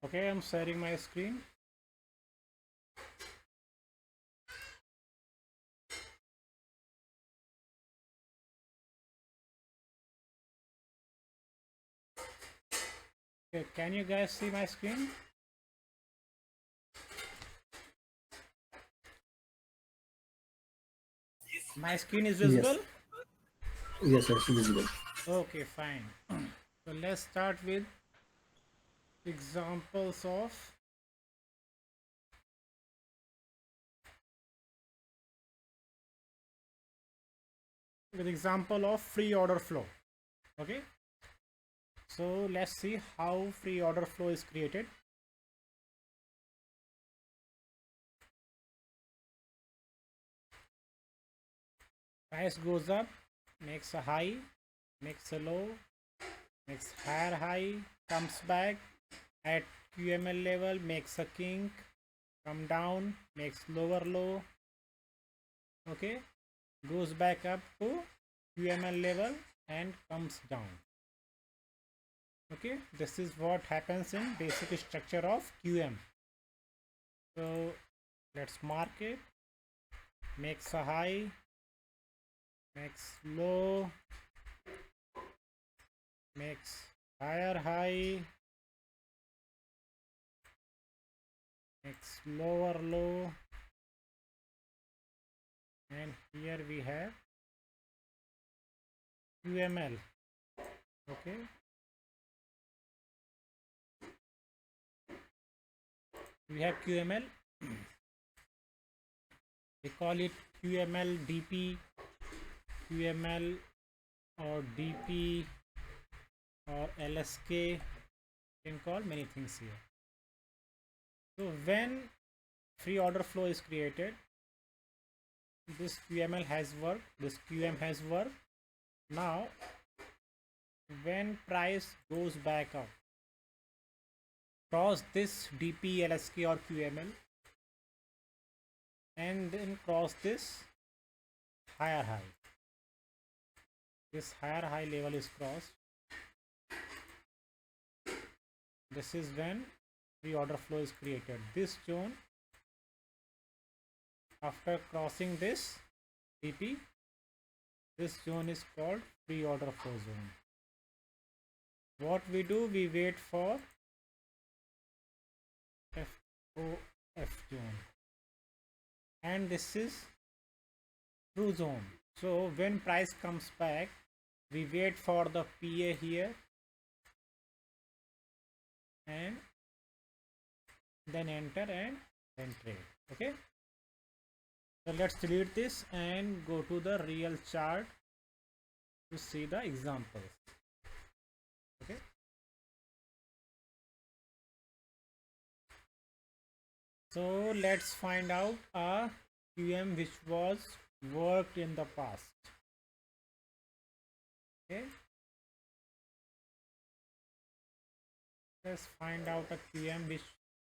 Okay, I'm sharing my screen. Okay, can you guys see my screen? My screen is Yes, visible? yes, yes, visible. Okay, fine. So let's start with examples of free order flow. Okay, so let's see how free order flow is created. Price goes up, makes a high, makes a low, makes higher high, comes back at QML level, makes a kink, come down, makes lower low. Okay, goes back up to QML level and comes down. Okay, this is what happens in basic structure of QM. So let's mark it. Makes a high, makes low, makes higher high, makes lower low, and here we have QML. Okay, we have QML. We call it QML DP, QML or DP or LSK. You can call many things here. So when free order flow is created, this QML has worked, this QM has worked. Now when price goes back up, cross this DP, LSK or QML, and then cross this higher high. This higher high level is crossed. This is when free order flow is created. This zone, after crossing this DP, this zone is called free order flow zone. What we do, we wait for FOF zone, and this is true zone. So when price comes back, we wait for the PA here and then enter and then trade. Okay, so let's delete this and go to the real chart to see the examples. Okay, so let's find out a QM which was worked in the past. Okay, let's find out a QM which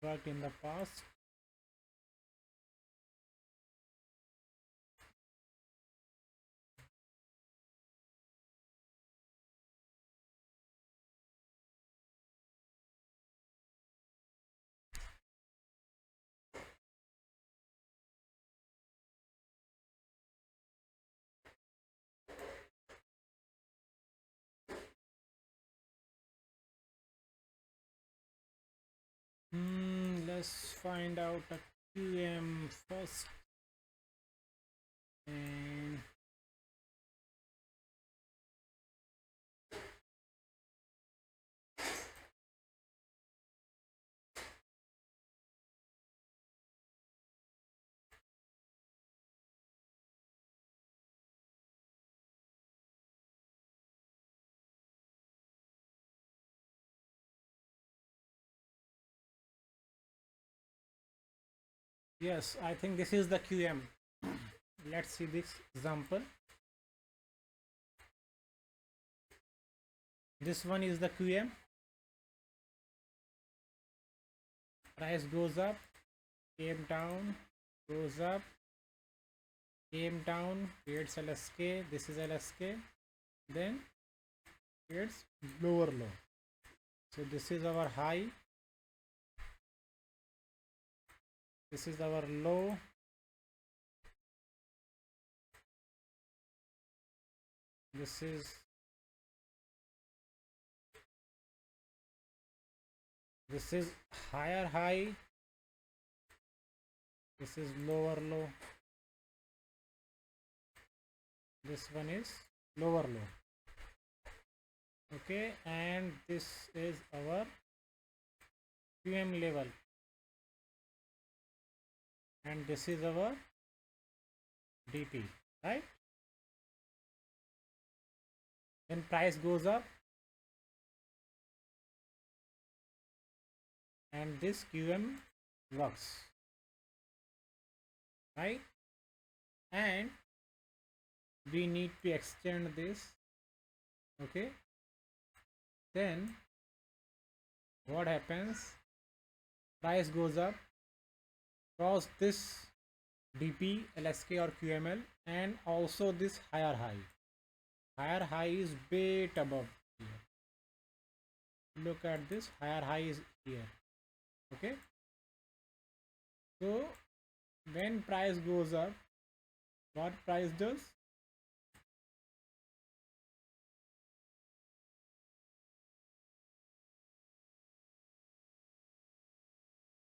worked in the past. Let's find out a QM first. And yes, I think this is the QM. Let's see this example. This one is the QM. Price goes up, came down, goes up, came down, creates LSK. This is LSK. Then creates lower low. So this is our high. This is our low. This is higher high. This is lower low. This one is lower low. Okay, and this is our QM level, and this is our DP, right? When price goes up and this QM works, right? And we need to extend this. Okay, then what happens? Price goes up, cross this DP, LSK or QML, and also this higher high. Higher high is bit above here. Look at this, higher high is here. Okay, so when price goes up, what price does?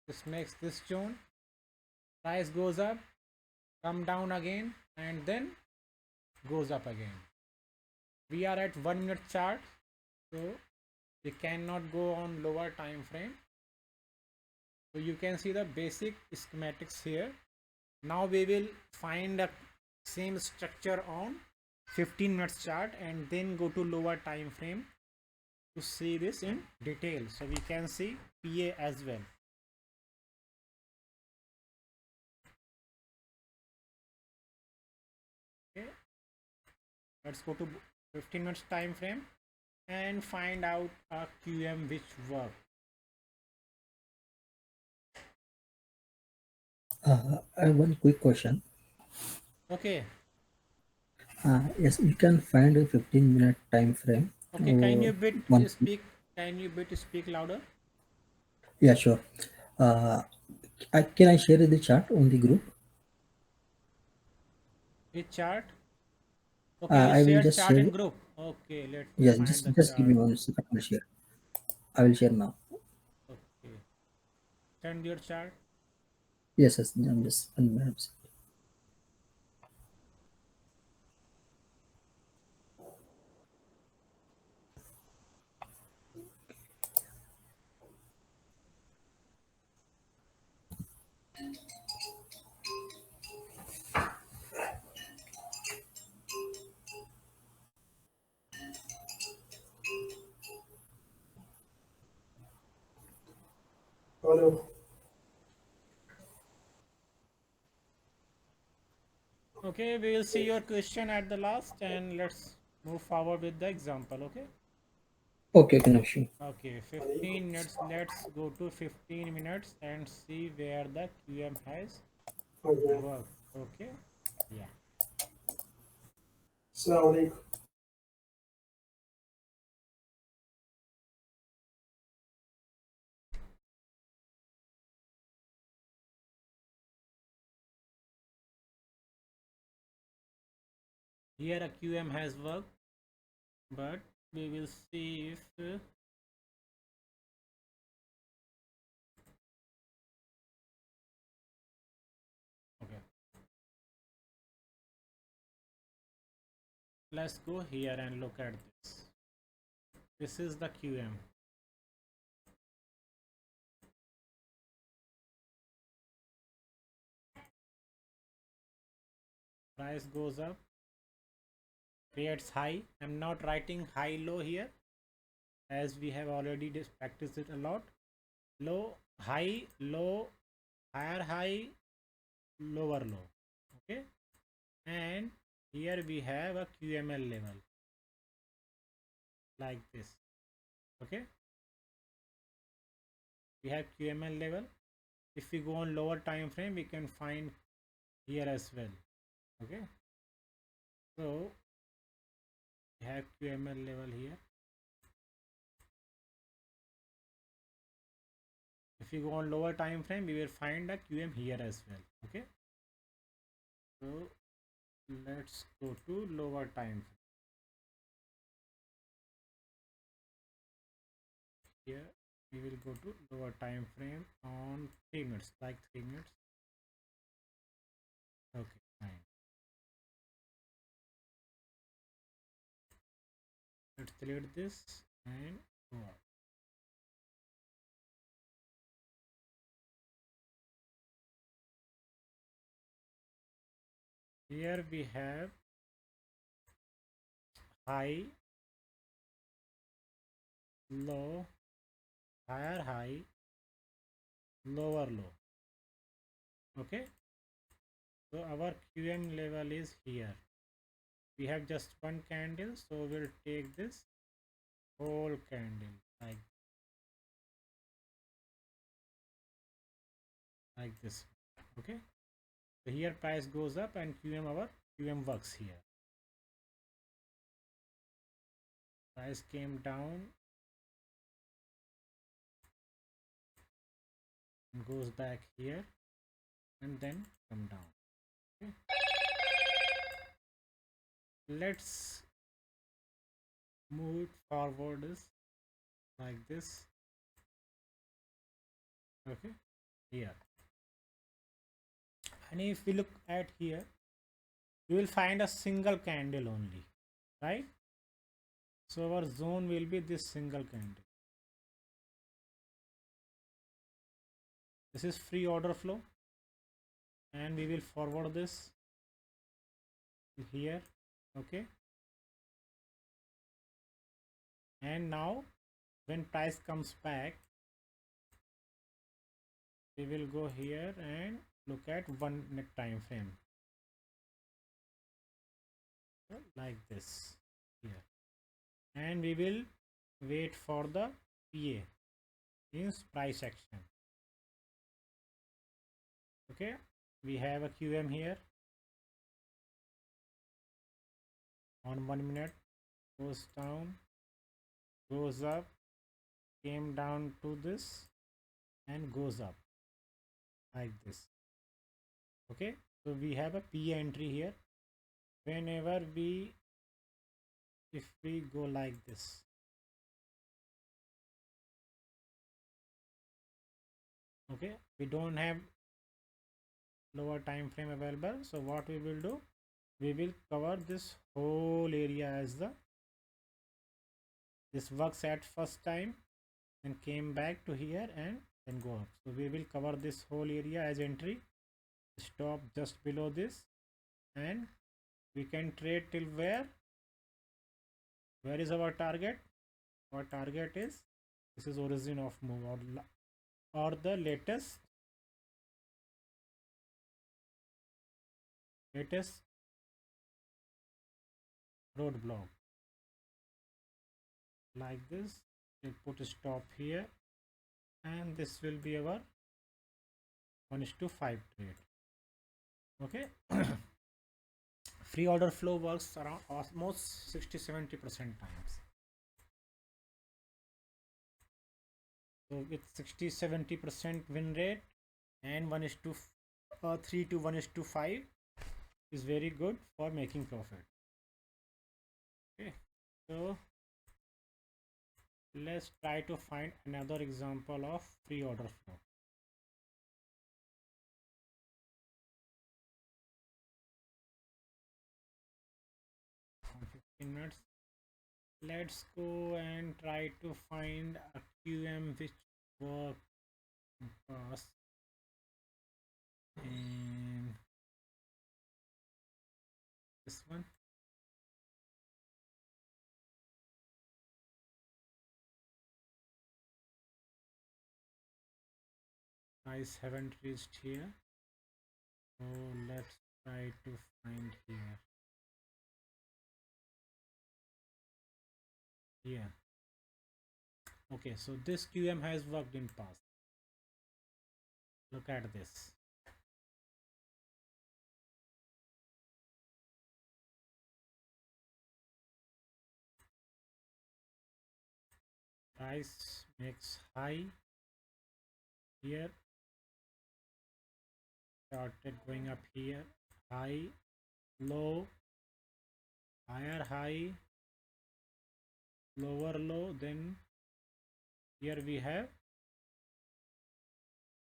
This makes this zone. Price goes up, come down again, and then goes up again. We are at 1 minute chart, so we cannot go on lower time frame. So you can see the basic schematics here. Now we will find the same structure on 15 minutes chart and then go to lower time frame to see this in detail, so we can see PA as well. Okay, let's go to 15 minutes time frame and find out a QM which work. I have one quick question. Okay, Yes, you can find a 15-minute time frame. okay, can you One, speak louder? yeah, sure. Can I share the chart on the group? Which chart? Okay, you I will shared just chart share. in group. Okay, let me Yes, find the just give chart. me 1 second. I will share. I will share now. Okay, send your chart. Yes, yes. I'm just 1 minute. Hello. Okay, we will see your question at the last and let's move forward with the example. Okay, Okay, Kanakshi. okay, 15 minutes. Let's go to 15 minutes and see where the QM has Okay. worked. Okay, yeah. Assalamu alaikum. Here a QM has worked, but we will see if okay, let's go here and look at this. This is the QM. Price goes up, creates high. I'm not writing high low here as we have already practiced it a lot. Low, high, low, higher high, lower low. Okay, and here we have a QML level like this. Okay, we have QML level. If we go on lower time frame, we can find here as well. Okay, so we have QML level here. If If you go on lower time frame, we will find a QM here as well. Okay, so let's go to lower time frame. Here we will go to lower time frame on 3 minutes, like 3 minutes. Okay, fine. Let's delete this and go out. Here we have high, low, higher high, lower low. Okay, so our QM level is here. We have just one candle, so we'll take this whole candle like this. Okay, so here price goes up and our QM works here. Price came down and goes back here and then come down. Okay, let's move it forward like this. Okay, here, and if we look at here, you will find a single candle only, right? So our zone will be this single candle. This is free order flow, and we will forward this here. Okay, and now when price comes back, we will go here and look at 1 minute time frame, like this here, and we will wait for the PA, means price action. Okay, we have a QM here on 1 minute, goes down, goes up, came down to this and goes up like this. Okay, so we have a PA entry here. Whenever if we go like this, okay, we don't have lower time frame available, so what we will do, we will cover this whole area as this works at first time and came back to here and then go up. So we will cover this whole area as entry, stop just below this, and we can trade till where is our target. Our target is this is origin of move, or the latest roadblock, like this. We'll put a stop here, and this will be our 1:5 trade. Okay, free order flow works around almost 60-70% times. So with 60-70% win rate and 3 to 1:5 is very good for making profit. Okay, so let's try to find another example of free order flow. On 15 minutes, let's go and try to find a QM which works fast, and this one. Price haven't reached here, so let's try to find here. Okay, so this QM has worked in past. Look at this. Price makes high here, started going up here, high, low, higher high, lower low, then here we have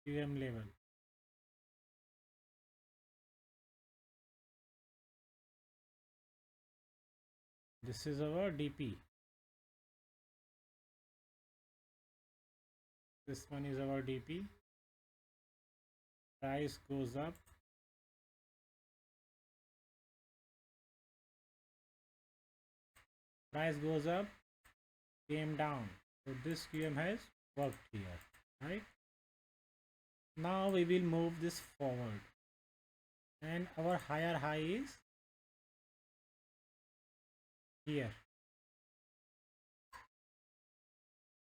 QM level. This is our DP. This one is our DP. Price goes up. Price goes up, came down. So this QM has worked here, right? Now we will move this forward. And our higher high is here.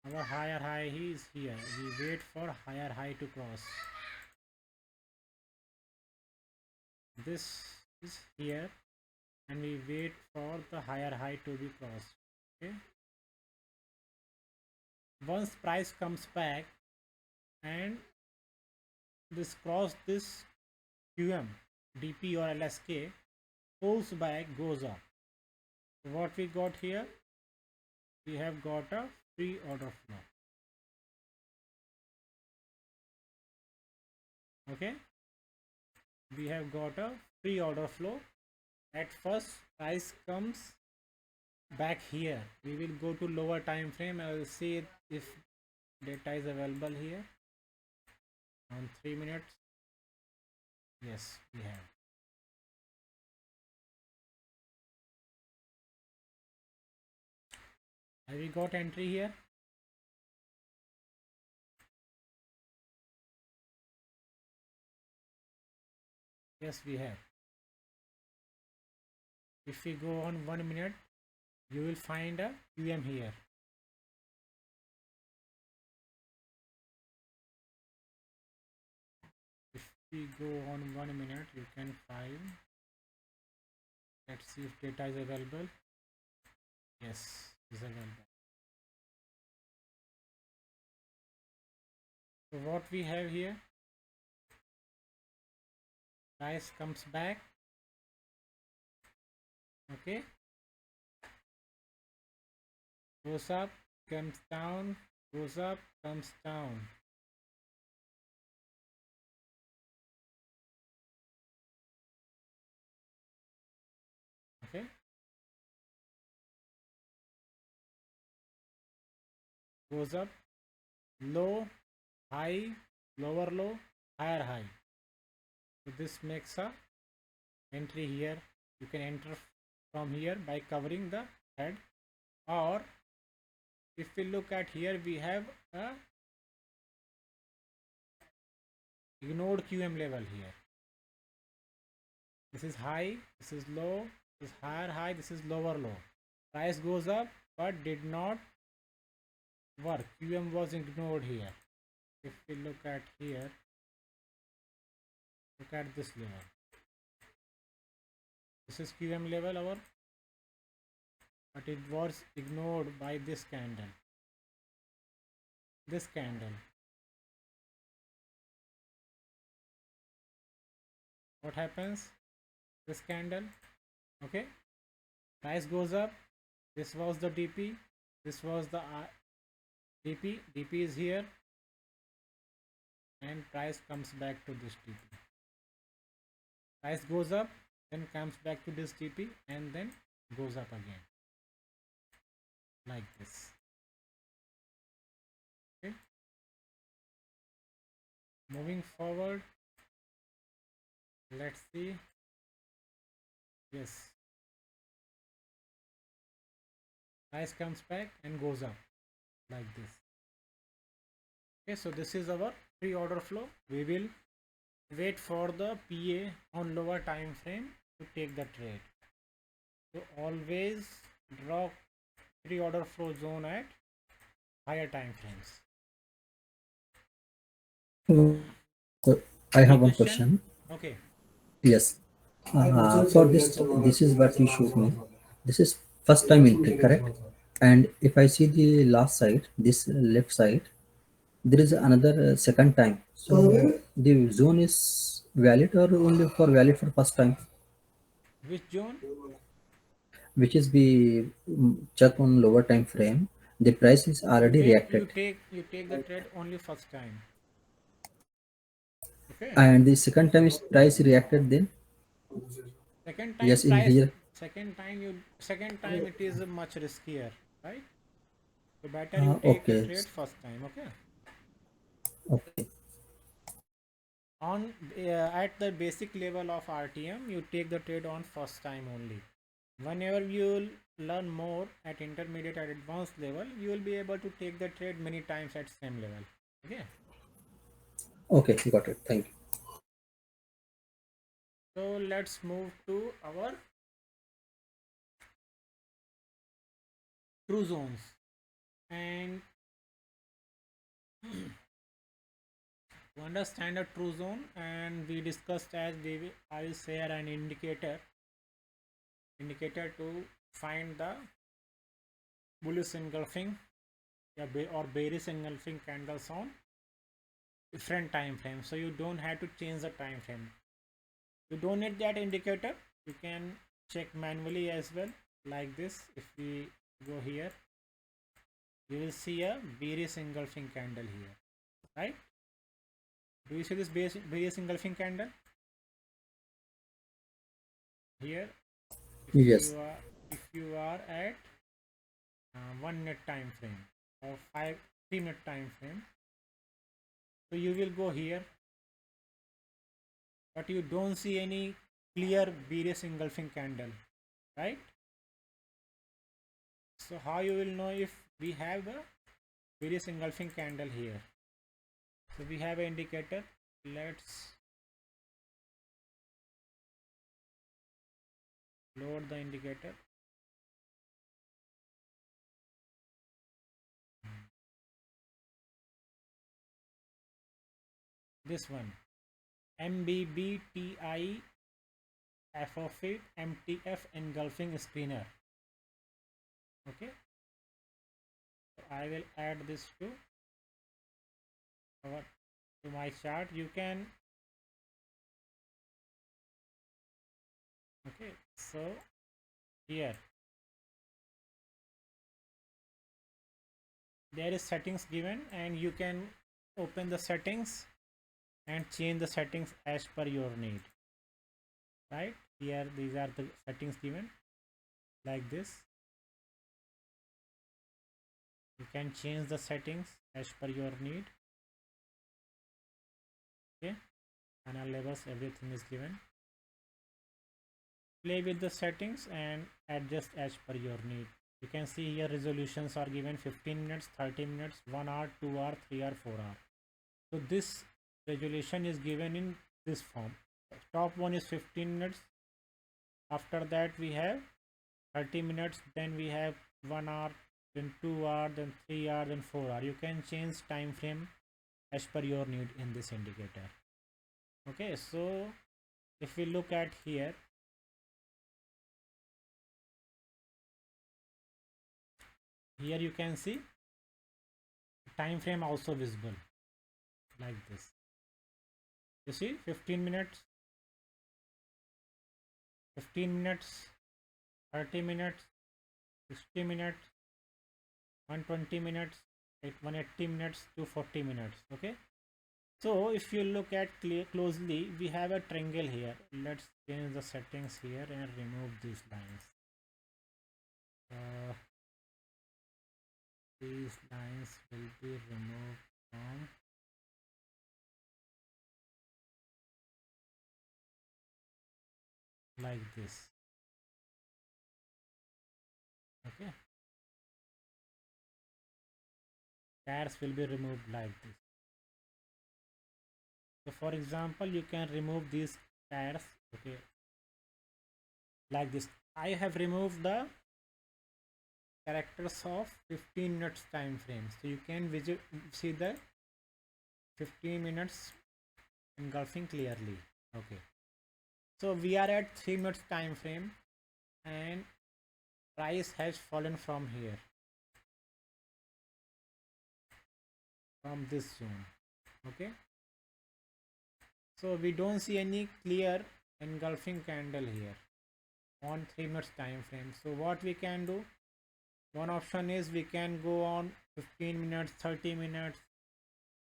Our higher high is here. We wait for higher high to cross. This is here, and we wait for the higher high to be crossed. Okay. Once price comes back and this cross this QM, DP or LSK, pulls back, goes up. So what we got here? We have got a free order flow. Okay, we have got a free order flow. At first price comes back here, we will go to lower time frame. I will see if data is available here on 3 minutes. Yes, we have. Have we got entry here? Yes, we have. If we go on 1 minute, you will find a QM here. If we go on 1 minute, you can find. Let's see if data is available. Yes, is available. So what we have here, price comes back. Okay, goes up, comes down, goes up, comes down. Okay, goes up, low, high, lower low, higher high. So this makes a entry here. You can enter from here by covering the head, or if we look at here, we have a ignored QM level here. This is high, this is low, this is higher high, this is lower low. Price goes up but did not work. QM was ignored here. If we look at here, look at this level. This is QM level our, but it was ignored by this candle. This candle. What happens? This candle. Okay. Price goes up. This was the DP. This was the DP. DP is here. And price comes back to this DP. Price goes up, then comes back to this DP, and then goes up again. Like this. Okay. Moving forward. Let's see. Yes. Price comes back and goes up like this. Okay, so this is our pre-order flow. We will wait for the PA on lower time frame to take the trade. So always draw pre-order flow zone at higher time frames. So I have one question? question. Okay. Yes. For this is what you showed me. This is first time entry, correct? And if I see the last side, this left side, there is another second time So the zone is valid or only for valid for first time, Which zone? which is we check on lower time frame. The price is You already take you reacted, take you take the trade only first time. Okay. and the second time is price reacted. Then Second time yes, in price. here. Second time it is much riskier, right? So better you take the Okay, trade first time. Okay. okay, On at the basic level of RTM, you take the trade on first time only. Whenever you learn more at intermediate and advanced level, you will be able to take the trade many times at same level. Okay. okay, got it. Thank you. So let's move to our true zones. And to understand a true zone, and we discussed as I will share an indicator to find the bullish engulfing or bearish engulfing candles on different time frames. So you don't have to change the time frame. You don't need that indicator. You can check manually as well, like this. If we go here, you will see a bearish engulfing candle here, right? Do you see this bearish engulfing candle here? Yes, If you are at 1 minute time frame or 3 minute time frame, so you will go here, but you don't see any clear bearish engulfing candle, right? So how you will know if we have the bearish engulfing candle here? So we have an indicator. Let's load the indicator. This one, MBBTI F of it MTF engulfing spinner. Okay, so I will add this to my chart. You can, okay, so here there is settings given, and you can open the settings and change the settings as per your need, right? Here these are the settings given, like this. You can change the settings as per your need. Okay, panel levels, everything is given. Play with the settings and adjust as per your need. You can see here resolutions are given: 15 minutes, 30 minutes, 1 hour, 2 hour, 3 hour, 4 hour. So this resolution is given in this form. Top one is 15 minutes. After that we have 30 minutes, then we have 1 hour, then 2 hour, then 3 hour, then 4 hour. You can change time frame as per your need in this indicator. Okay, so if we look at here, you can see time frame also visible, like this. You see 15 minutes, 15 minutes, 30 minutes, 60 minutes, 120 minutes, 180 minutes, 240 minutes. Okay, so if you look at closely, we have a triangle here. Let's change the settings here and remove these lines. These lines will be removed from like this. Okay, pairs will be removed like this. So for example, you can remove these pairs. Okay, like this. I have removed the characters of 15 minutes time frame, so you can see the 15 minutes engulfing clearly. Okay, so we are at 3 minutes time frame, and price has fallen from here, from this zone. Okay, So we don't see any clear engulfing candle here on 3 minutes time frame. So what we can do, one option is we can go on 15 minutes, 30 minutes,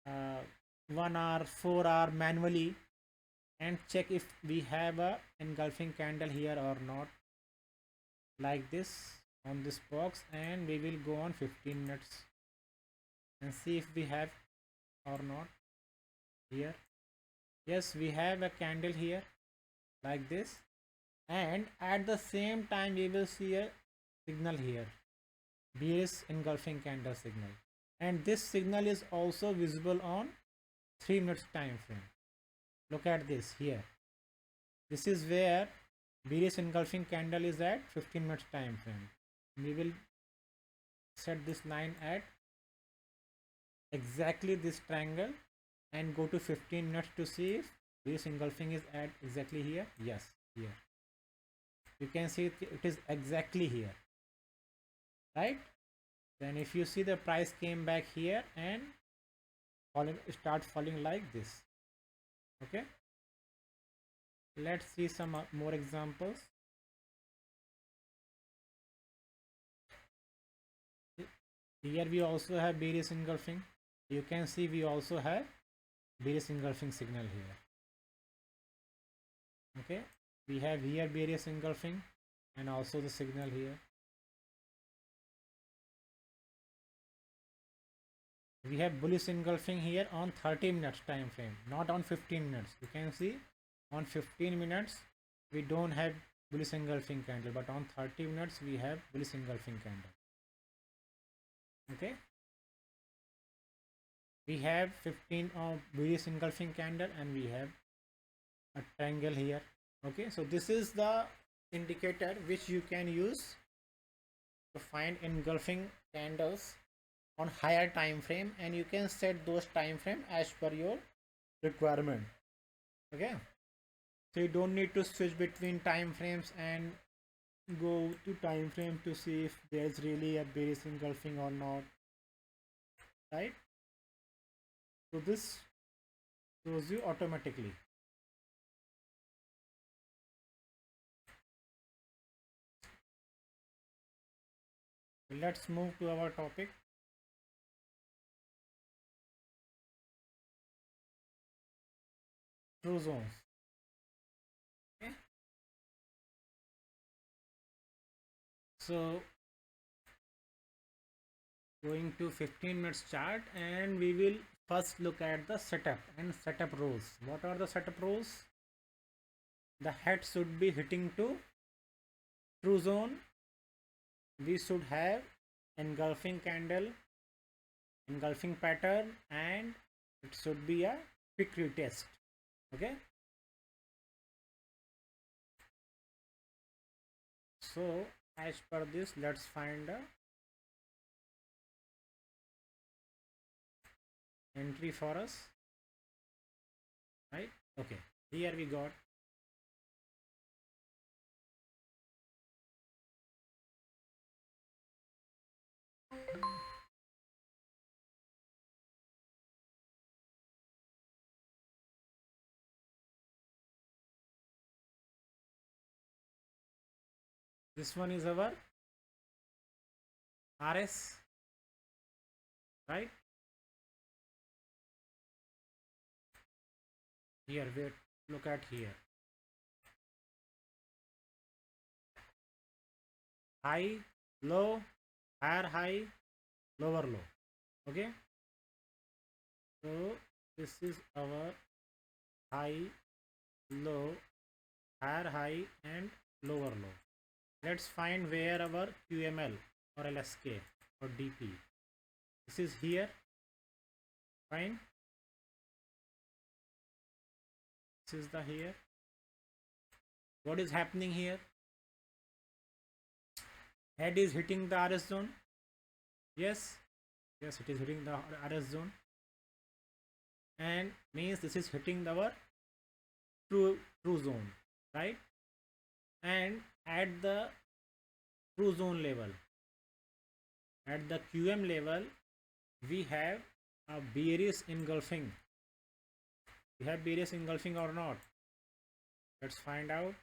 1 hour, 4 hour manually and check if we have a engulfing candle here or not, like this on this box, and we will go on 15 minutes and see if we have or not here. Yes, we have a candle here like this, and at the same time we will see a signal here, bearish engulfing candle signal, and this signal is also visible on 3 minutes time frame. Look at this here, this is where bearish engulfing candle is at 15 minutes time frame. We will set this line at exactly this triangle and go to 15 minutes to see if bearish engulfing is at exactly here. Yes, here you can see it is exactly here, right? Then if you see, the price came back here and start falling like this. Okay, let's see some more examples. Here we also have bearish engulfing. You can see we also have bearish engulfing signal here. Okay, we have here bearish engulfing and also the signal here. We have bullish engulfing here on 30 minutes time frame, not on 15 minutes. You can see on 15 minutes we don't have bullish engulfing candle, but on 30 minutes we have bullish engulfing candle. Okay, we have 15 of bullish engulfing candle and we have a triangle here. Okay, so this is the indicator which you can use to find engulfing candles on higher time frame, and you can set those time frame as per your requirement. Okay, so you don't need to switch between time frames and go to time frame to see if there's really a bearish engulfing or not, right? So this shows you automatically. Let's move to our topic. True zones. Okay, so going to 15 minutes chart, and we will first look at the setup and setup rules. What are the setup rules? The head should be hitting to true zone. We should have engulfing candle, engulfing pattern, and it should be a quick retest. Okay, so as per this, let's find a entry for us, right? Okay, here we got this one is our RS, right? Here, wait, look at here, high, low, higher high, lower low. Okay, so this is our high, low, higher high and lower low. Let's find where our QML or LSK or DP. This is here. Fine. This is the here. What is happening here? Head is hitting the RS zone. Yes. Yes, it is hitting the RS zone. And means this is hitting our true zone, right? And at the true zone level, at the QM level, we have a bearish engulfing We have various engulfing or not? Let's find out.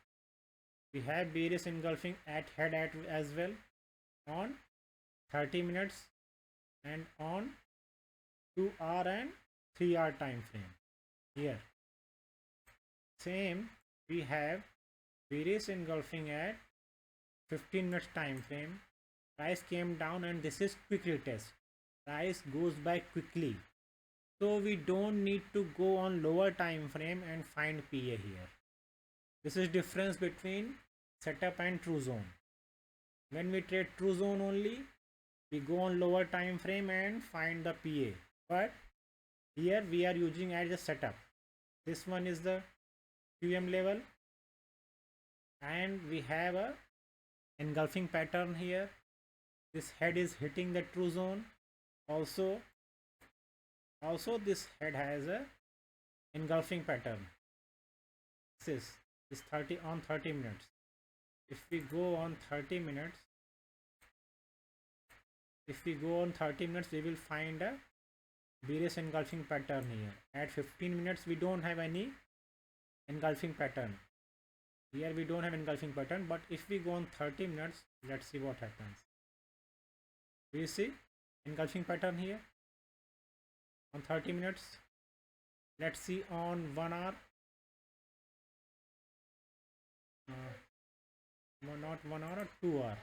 We have various engulfing at head as well on 30 minutes and on 2 hour and 3 hour time frame. Here same, we have various engulfing at 15 minutes time frame. Price came down and this is quick retest. Price goes by quickly, so we don't need to go on lower time frame and find PA here. This is difference between setup and true zone. When we trade true zone only, we go on lower time frame and find the PA, but here we are using as a setup. This one is the QM level and we have a engulfing pattern here. This head is hitting the true zone. Also this head has a engulfing pattern. This is 30 on 30 minutes. If we go on 30 minutes, we will find a various engulfing pattern here. At 15 minutes we don't have any engulfing pattern. Here we don't have engulfing pattern, but if we go on 30 minutes, let's see what happens. Do you see engulfing pattern here on 30 minutes? Let's see on 1 hour. Not 1 hour, or 2 hour.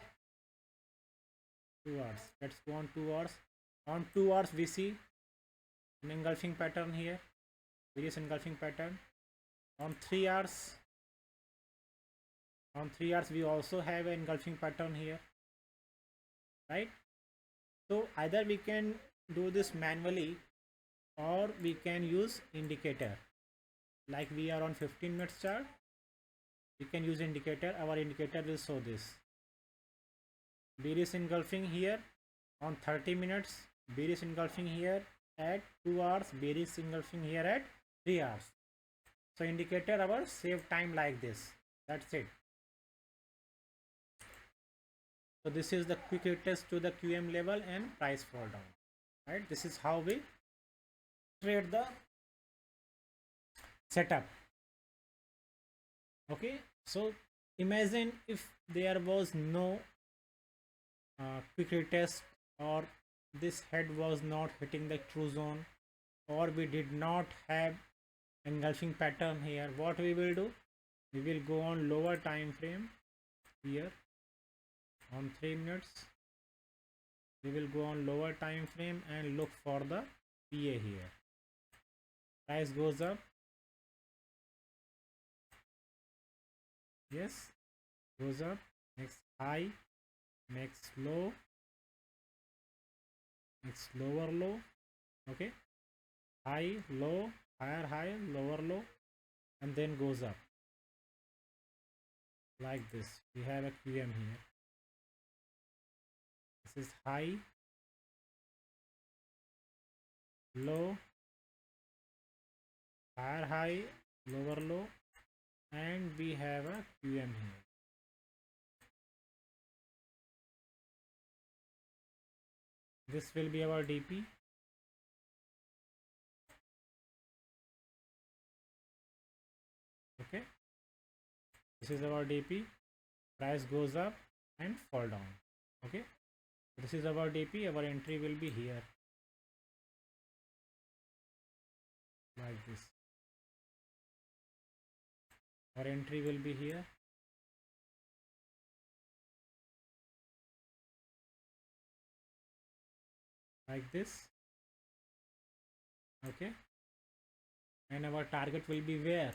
2 hours. Let's go on 2 hours. On 2 hours we see an engulfing pattern here, various engulfing pattern. On 3 hours, we also have an engulfing pattern here, right? So either we can do this manually or we can use indicator. Like we are on 15 minutes chart, we can use indicator. Our indicator will show this various engulfing here on 30 minutes, various engulfing here at 2 hours, various engulfing here at 3 hours. So indicator our save time like this. That's it. So this is the quick retest to the QM level and price fall down, right? This is how we trade the setup. Okay, so imagine if there was no quick retest, or this head was not hitting the true zone, or we did not have engulfing pattern here. What we will do, we will go on lower time frame here on 3 minutes. We will go on lower time frame and look for the PA here. Price goes up, yes, goes up, makes high, makes low, makes lower low. Okay, high, low, higher high, lower low, and then goes up like this. We have a QM here. This is high, low, higher high, lower low, and we have a QM here. This will be our DP. Okay, this is our DP. Price goes up and fall down. Okay, this is our DP. Our entry will be here like this. Our entry will be here. Like this. Okay, and our target will be where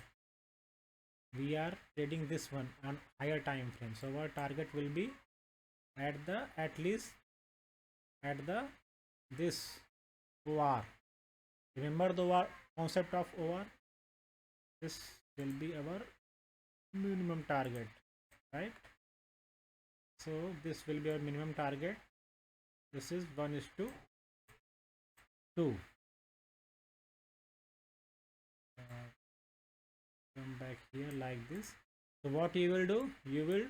we are trading this one on higher time frame. So our target will be at the at least at the this OR. Remember the OR concept of OR. This will be our minimum target, right? So this will be our minimum target. This is 1:2. Come back here like this. So what you will do, you will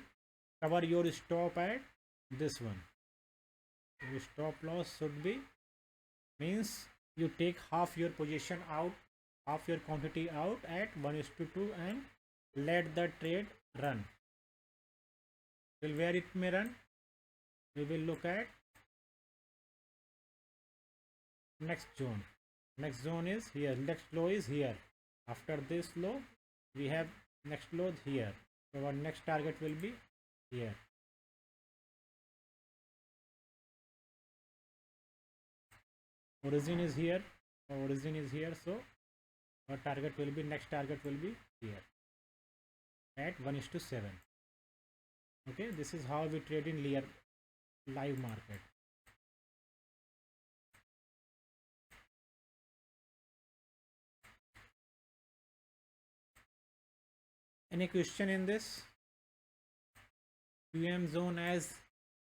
cover your stop at this one. Your stop loss should be, means you take half your position out half your quantity out at 1:2 and let the trade run till where it may run. We will look at next zone. Next zone is here, next low is here. After this low we have next low here, so our next target will be here. Origin is here, origin is here, so our target will be, next target will be here at 1:7. Okay, this is how we trade in live market. Any question in this? QM zone as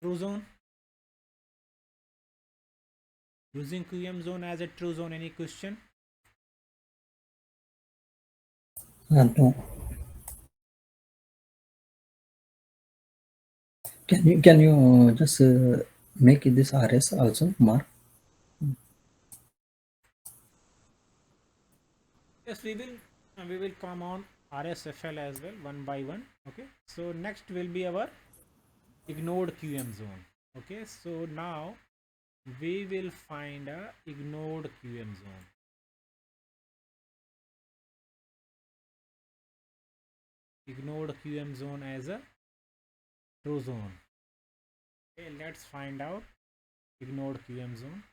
true zone? Using QM zone as a true zone, any question? No. Can you just make this RS also, Mark? Yes, we will come on RSFL as well one by one. Okay, so next will be our ignored QM zone. Okay, so now we will find a ignored QM zone. Ignored QM zone as a true zone. Okay, let's find out ignored QM zone.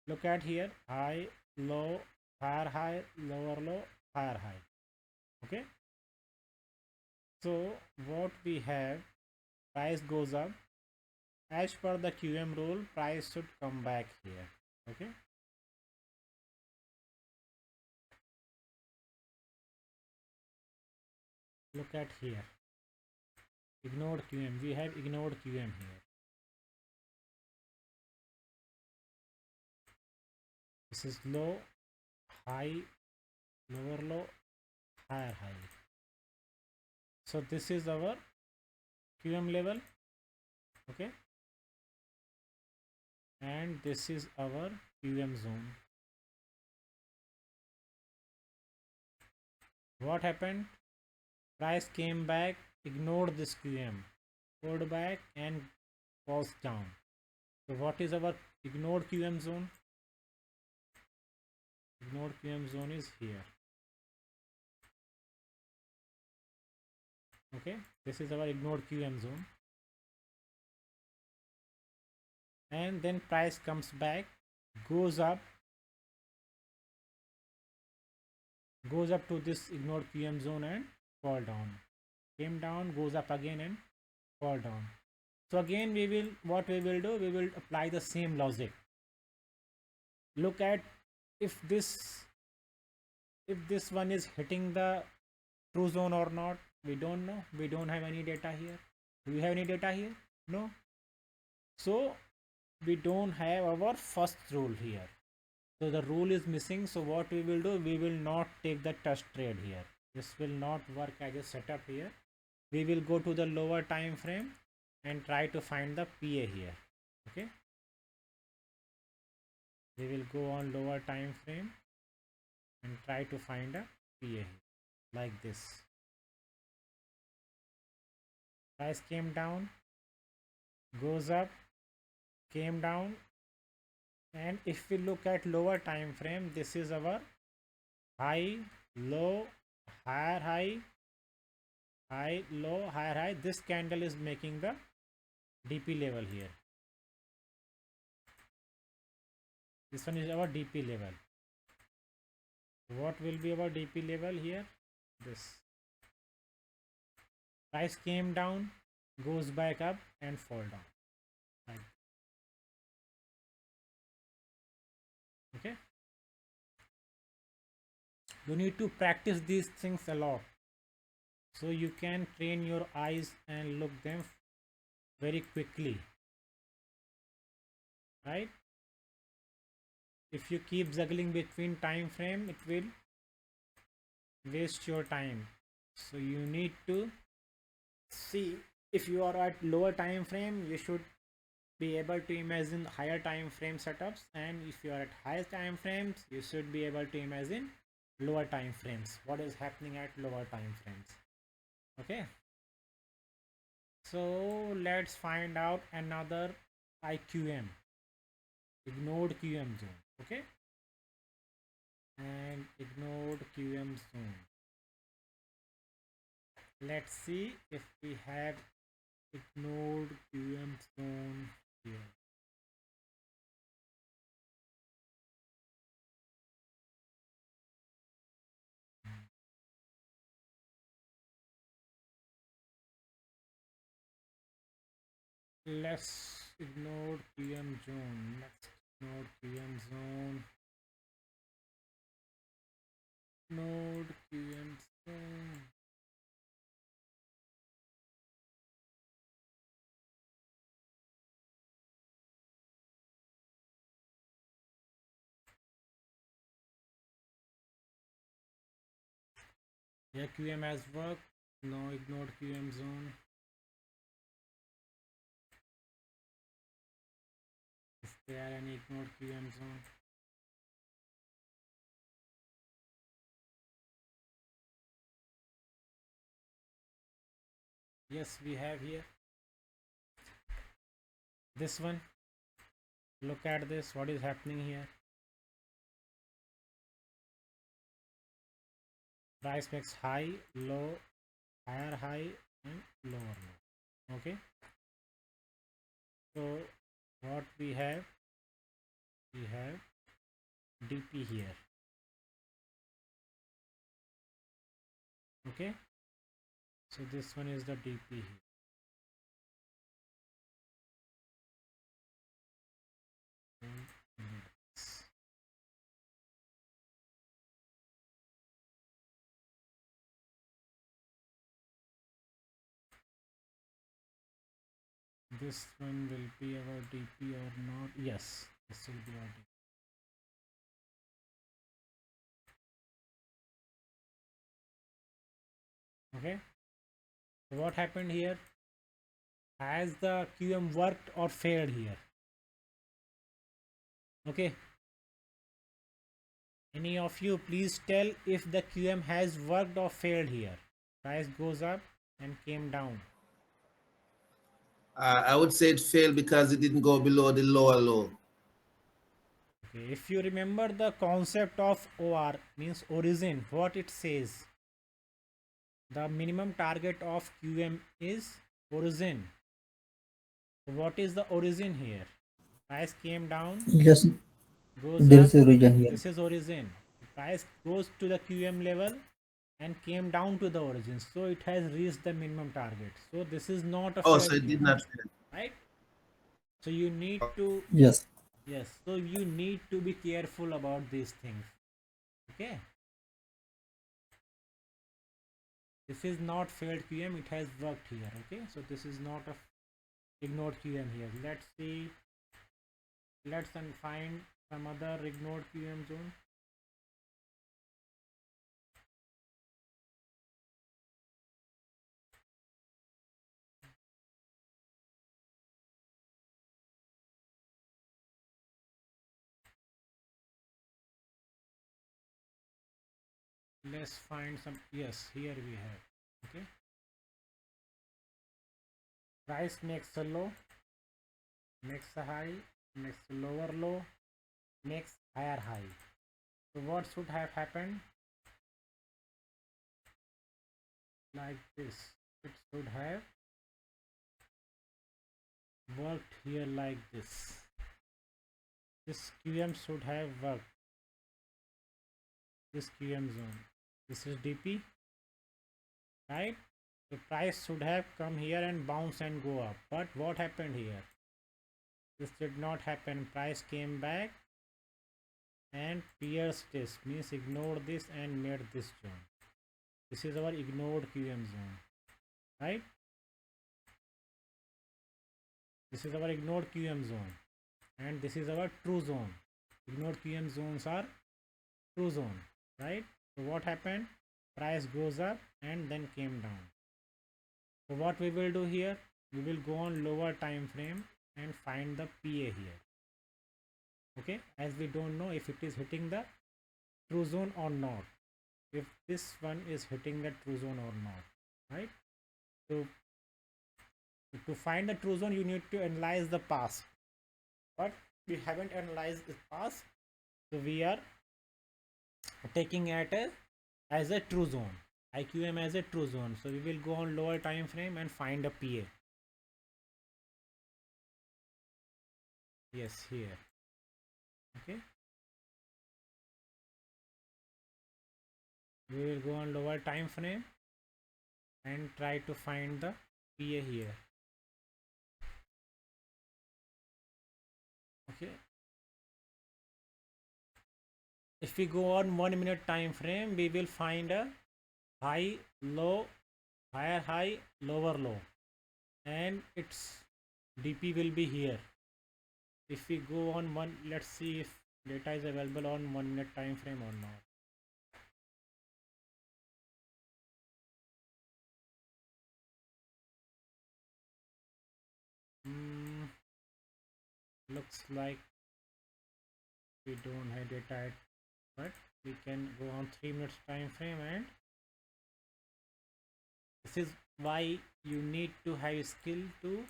Look at here, high, low, higher, lower low, higher high. Okay, so what we have, price goes up, as per the QM rule price should come back here. Okay, look at here, ignored QM, we have ignored QM here. This is low, high, lower low, higher high. So this is our QM level. Okay, and this is our QM zone. What happened? Price came back, ignored this QM, pulled back and falls down. So what is our ignored QM zone? Ignored QM zone is here. Okay, this is our ignored QM zone, and then price comes back, goes up to this ignored QM zone and fall down, came down, goes up again and fall down. So again we will do, we will apply the same logic. Look at if this one is hitting the true zone or not. We don't know, we don't have any data here. Do we have any data here? No. So we don't have our first rule here, so the rule is missing. So what we will do, we will not take the touch trade here. This will not work as a setup here. We will go to the lower time frame and try to find the PA here. Okay, we will go on lower time frame and try to find a PA here, like this. Price came down, goes up, came down, and if we look at lower time frame, this is our high, low, higher high, high, low, higher high. This candle is making the DP level here. This one is our DP level. What will be our DP level here? This. Price came down, goes back up and fall down. Right. Okay, you need to practice these things a lot, so you can train your eyes and look them very quickly, right? If you keep juggling between time frame, it will waste your time. So you need to see, if you are at lower time frame, you should be able to imagine higher time frame setups, and if you are at highest time frames, you should be able to imagine lower time frames, what is happening at lower time frames. Okay, so let's find out another IQM, ignored QM zone. Okay, and ignored QM zone, let's see if we have ignored QM zone here. Let's ignore QM zone. Let's ignore QM zone. Node QM zone. Yeah, QM has worked. No, ignored QM zone. Is there any ignored QM zone? Yes, we have here. This one. Look at this. What is happening here? Price makes high, low, higher high, and lower low. Okay. So what we have DP here. Okay. So this one is the DP here. This one will be our DP or not? Yes, this will be our DP. Okay, so what happened here? Has the QM worked or failed here? Okay, any of you please tell if the QM has worked or failed here. Price goes up and came down. I would say it failed because it didn't go below the lower low. Okay, if you remember the concept of OR, means origin, what it says, the minimum target of QM is origin. So what is the origin here? Price came down, Yes, goes there up. is a origin here. This is origin. Price goes to the QM level and came down to the origin, so it has reached the minimum target. So this is not a Oh, failed so it did QM, not fail. right? So you need to, Yes. yes, so you need to be careful about these things. Okay, this is not failed QM, it has worked here. Okay, so this is not a ignored QM here. Let's see, let's find some other ignored QM zone. Let's find some. Yes, here we have. Okay, price makes a low, makes a high, makes a lower low, makes higher high. So what should have happened? Like this, it should have worked here like this. This QM should have worked, this QM zone. This is DP, right? The price should have come here and bounce and go up, but what happened here? This did not happen. Price came back and pierced this, means ignored this and made this zone. This is our ignored QM zone, right? This is our ignored QM zone, and this is our true zone. Ignored QM zones are true zone, right? So what happened? Price goes up and then came down. So what we will do here, we will go on lower time frame and find the PA here. Okay, as we don't know if it is hitting the true zone or not, if this one is hitting the true zone or not, right? So to find the true zone you need to analyze the past, but we haven't analyzed the past, so we are taking it as a true zone, IQM as a true zone. So we will go on lower time frame and find a PA. Yes, here. Okay, we will go on lower time frame and try to find the PA here. Okay, if we go on 1 minute time frame, we will find a high, low, higher high, lower low, and its DP will be here. If we go on one, let's see if data is available on 1 minute time frame or not. Looks like we don't have data, but we can go on 3 minutes time frame, and this is why you need to have skill to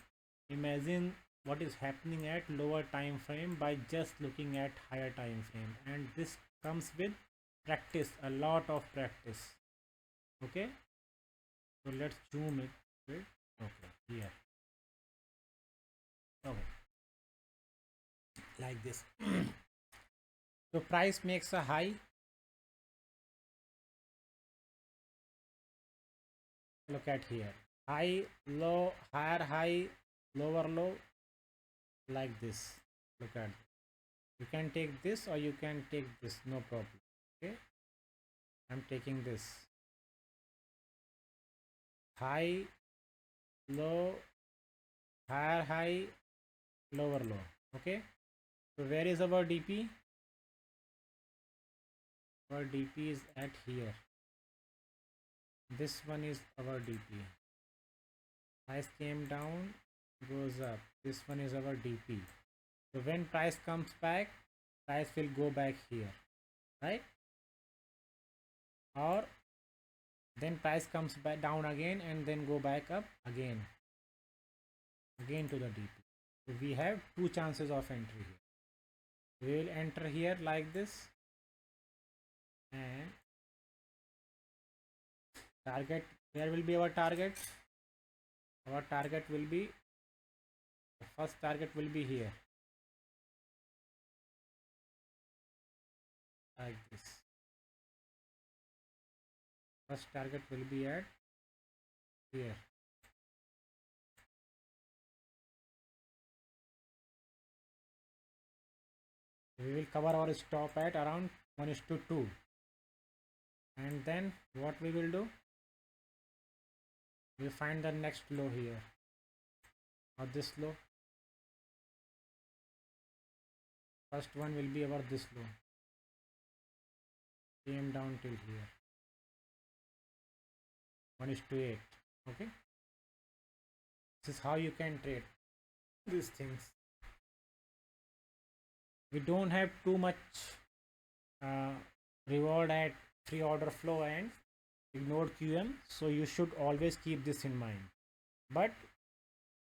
imagine what is happening at lower time frame by just looking at higher time frame, and this comes with practice, a lot of practice. Okay, so let's zoom it. Okay, here. Okay, like this. So price makes a high, look at here, high, low, higher high, lower low, like this. Look at, you can take this or you can take this, no problem. Okay, I'm taking this, high, low, higher high, lower low. Okay, so where is our DP? Our DP is at here. This one is our DP. Price came down, goes up. This one is our DP. So when price comes back, price will go back here, right? Or then price comes back down again and then go back up again to the DP. So we have two chances of entry here. We will enter here like this, and target, where will be our target? Our target will be, the first target will be here, like this. First target will be at here. We will cover our stop at around 1:2, and then what we will do, we find the next low here, or this low. First one will be our this low, came down till here, 1:8. Okay, this is how you can trade these things. We don't have too much reward at free order flow and ignored QM, so you should always keep this in mind. But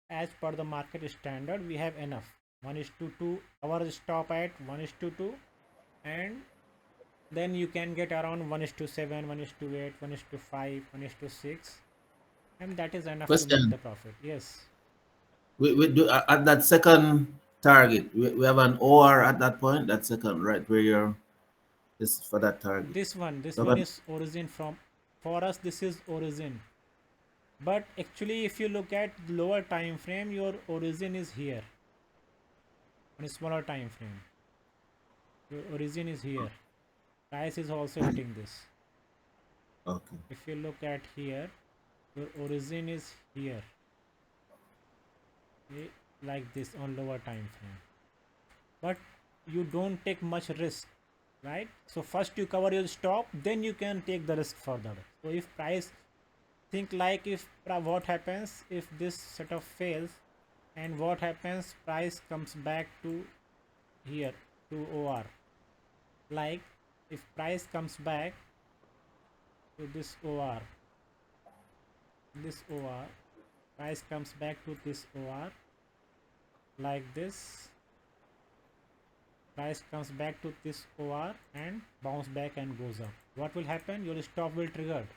as per the market standard, we have enough, 1:2, our stop at 1:2, and then you can get around 1:7, 1:8, 1:5, 1:6, and that is enough to make Question. the profit. Yes, We do at that second target. We have an OR at that point. That second, right where you're. This for that target. this one Okay. is origin from, for us this is origin, but actually if you look at lower time frame, your origin is here. On a smaller time frame, your origin is here, price is also hitting this. Okay. If you look at here, your origin is here, okay, like this on lower time frame, but you don't take much risk, right? So first you cover your stop, then you can take the risk further. So if price, think like if what happens if this setup fails, and what happens, price comes back to here, to OR. Like if price comes back to this OR, price comes back to this OR like this, price comes back to this OR and bounce back and goes up, what will happen? Your stop will trigger,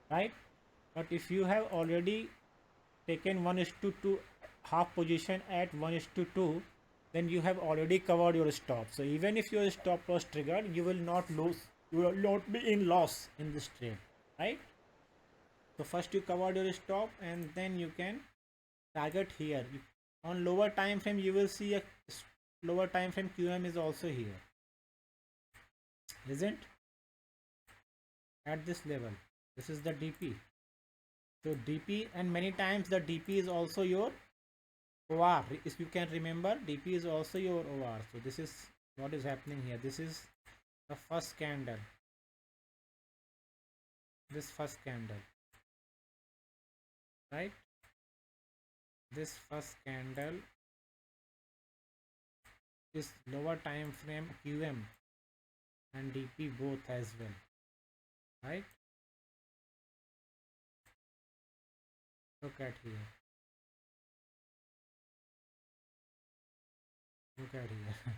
right? But if you have already taken 1:2 half position at 1:2, then you have already covered your stop. So even if your stop loss triggered, you will not lose, you will not be in loss in this trade, right? So first you covered your stop and then you can target here. On lower time frame you will see a lower time frame QM is also here, isn't? At this level, this is the DP. So DP, and many times the DP is also your OR. If you can remember, DP is also your OR. So this is what is happening here. This is the first candle. This first candle, right? This first candle is lower time frame QM and DP both as well, right? Look at here. Look at here.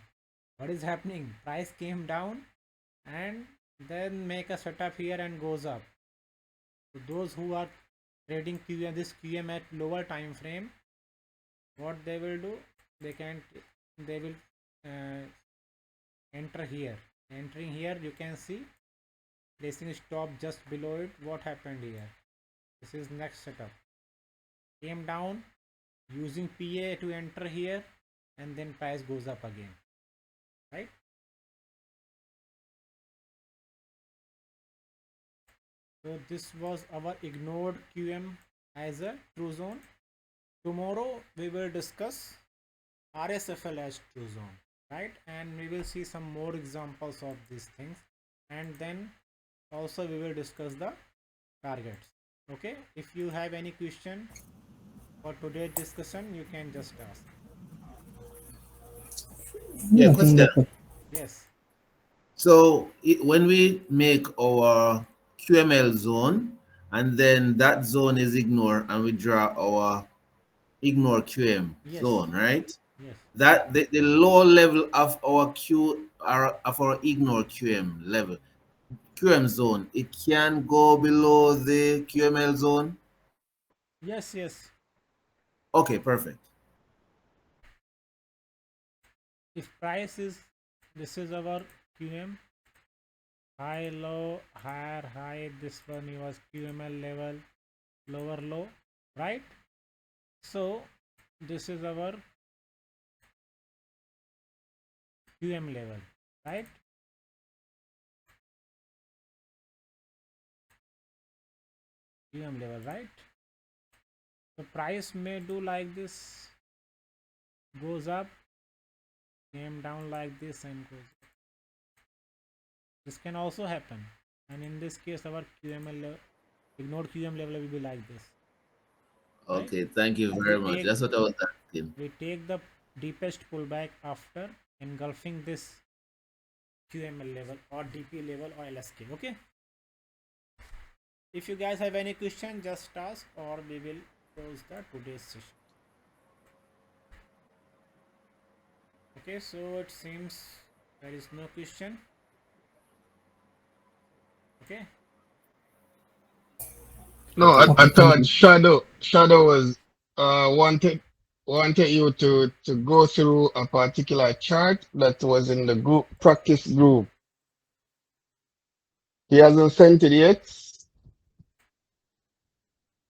What is happening? Price came down and then make a setup here and goes up. So those who are trading QM, this QM at lower time frame, what they will do? They will enter here. Entering here, you can see placing stop just below it. What happened here? This is next setup. Came down using PA to enter here, and then price goes up again, right? So this was our ignored QM as a true zone. Tomorrow we will discuss RSFL as true zone, right? And we will see some more examples of these things, and then also we will discuss the targets. Okay, if you have any question for today's discussion, you can just ask. Yeah, I think question. that- Yes. So when we make our QML zone and then that zone is ignored and we draw our ignore QM Yes. zone, right? Yes. That the lower level of our Q of our ignore QM level, QM zone, it can go below the QML zone. Yes. Yes. Okay, perfect. If price is, this is our QM, high low, higher high, this one was QML level, lower low, right? So this is our QM level, right? QM level, right? The price may do like this, goes up, came down like this and goes up. This can also happen, and in this case our QML level, ignored QM level will be like this. Okay, thank you very much. That's what I was asking. We take the deepest pullback after engulfing this QML level or DP level or LSK. Okay, if you guys have any question, just ask, or we will close the today's session. Okay, so it seems there is no question. Okay. No, I Okay, thought thank you. Shadow was wanted you to go through a particular chart that was in the group practice group. He hasn't sent it yet.